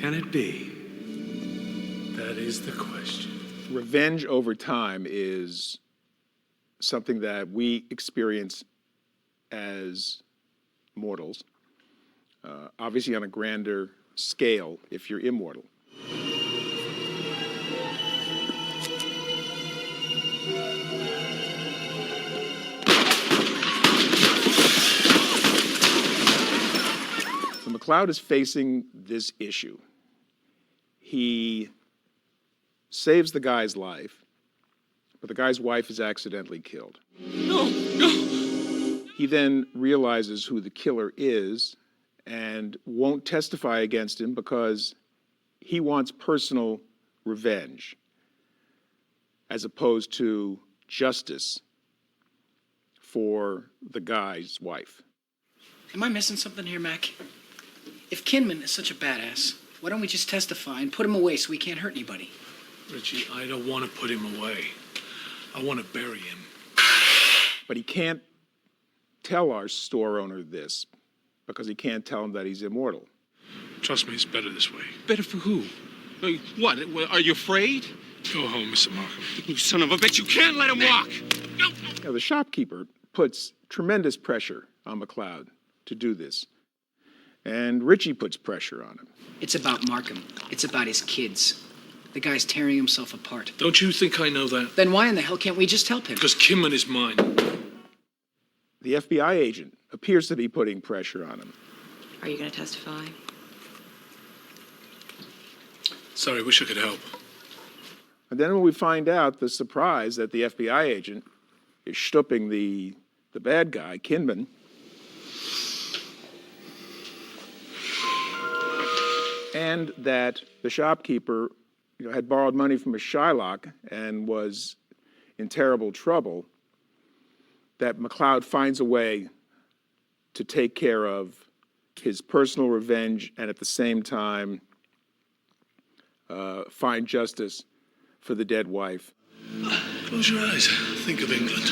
can it be? That is the question. Revenge over time is something that we experience as mortals, obviously on a grander scale if you're immortal. So McCloud is facing this issue. He saves the guy's life, but the guy's wife is accidentally killed. No, no. He then realizes who the killer is and won't testify against him because he wants personal revenge as opposed to justice for the guy's wife. Am I missing something here, Mac? If Kinman is such a badass, why don't we just testify and put him away so he can't hurt anybody? Richie, I don't want to put him away. I want to bury him. But he can't tell our store owner this because he can't tell him that he's immortal. Trust me, it's better this way. Better for who? What? Are you afraid? Go home, Mr. Markham. You son of a bitch, you can't let him walk! No. Now, the shopkeeper puts tremendous pressure on McCloud to do this. And Richie puts pressure on him. It's about Markham. It's about his kids. The guy's tearing himself apart. Don't you think I know that? Then why in the hell can't we just help him? Because Kinman is mine. The FBI agent appears to be putting pressure on him. Are you going to testify? Sorry, wish I could help. And then when we find out the surprise that the FBI agent is stooping the bad guy, Kinman, and that the shopkeeper had borrowed money from a Shylock and was in terrible trouble, that McCloud finds a way to take care of his personal revenge and at the same time find justice for the dead wife. Close your eyes. Think of England.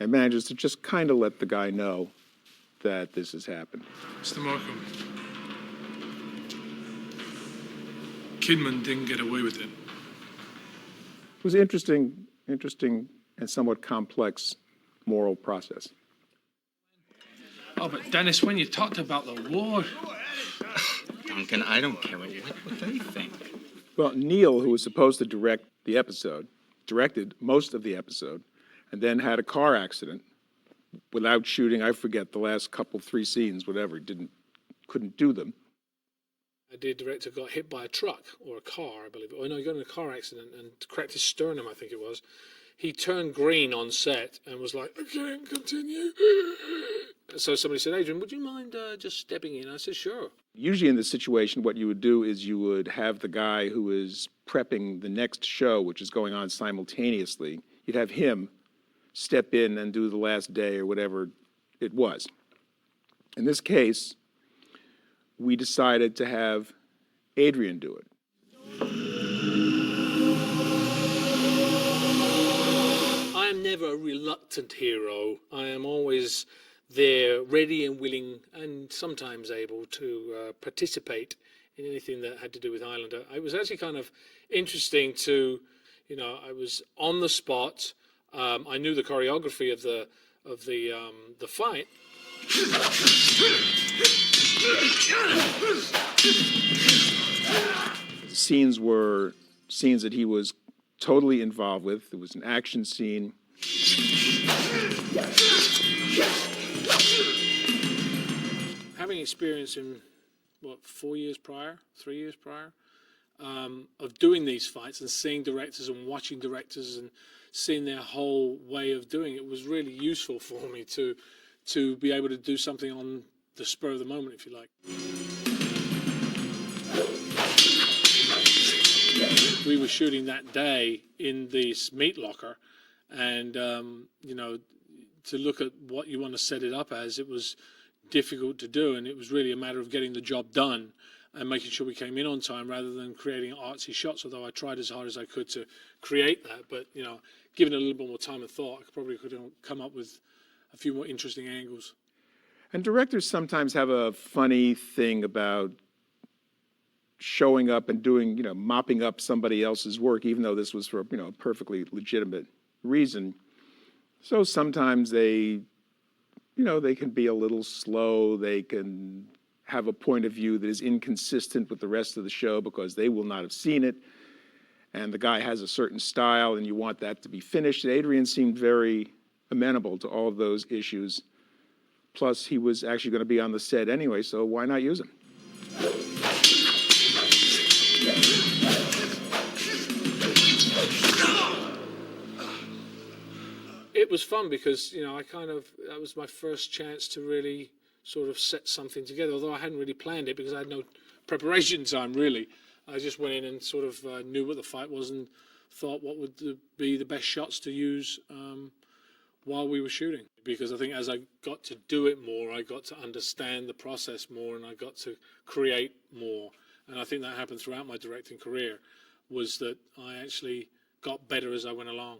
And manages to just kind of let the guy know that this has happened. Mr. Markham. Kinman didn't get away with it. It was an interesting and somewhat complex moral process. Oh, but Dennis, when you talked about the war... Duncan, I don't care what they think. Well, Neil, who was supposed to direct the episode, directed most of the episode, and then had a car accident without shooting, I forget, the last couple, 3 scenes, whatever, couldn't do them. The director got hit by a truck or a car, I believe. Oh, no, he got in a car accident and cracked his sternum, I think it was. He turned green on set and was like, I can't continue. So somebody said, Adrian, would you mind just stepping in? I said, sure. Usually in this situation, what you would do is you would have the guy who is prepping the next show, which is going on simultaneously, you'd have him step in and do the last day or whatever it was. In this case, we decided to have Adrian do it. I am never a reluctant hero. I am always there, ready and willing, and sometimes able to participate in anything that had to do with Highlander. It was actually kind of interesting to, I was on the spot. I knew the choreography of the fight. The scenes were scenes that he was totally involved with. It was an action scene. Having experience in, 4 years prior, 3 years prior, of doing these fights and seeing directors and watching directors and seeing their whole way of doing it was really useful for me to be able to do something on the spur of the moment, if you like. We were shooting that day in this meat locker, and to look at what you want to set it up as, it was difficult to do, and it was really a matter of getting the job done and making sure we came in on time rather than creating artsy shots, although I tried as hard as I could to create that. But, given it a little bit more time and thought, I could have come up with a few more interesting angles. And directors sometimes have a funny thing about showing up and doing, mopping up somebody else's work, even though this was for, a perfectly legitimate reason. So sometimes they can be a little slow. They can have a point of view that is inconsistent with the rest of the show because they will not have seen it. And the guy has a certain style and you want that to be finished. And Adrian seemed very amenable to all of those issues. Plus, he was actually going to be on the set anyway, so why not use him? It was fun because, that was my first chance to really sort of set something together, although I hadn't really planned it because I had no preparation time, really. I just went in and sort of knew what the fight was and thought what would be the best shots to use while we were shooting. Because I think as I got to do it more, I got to understand the process more and I got to create more. And I think that happened throughout my directing career, was that I actually got better as I went along.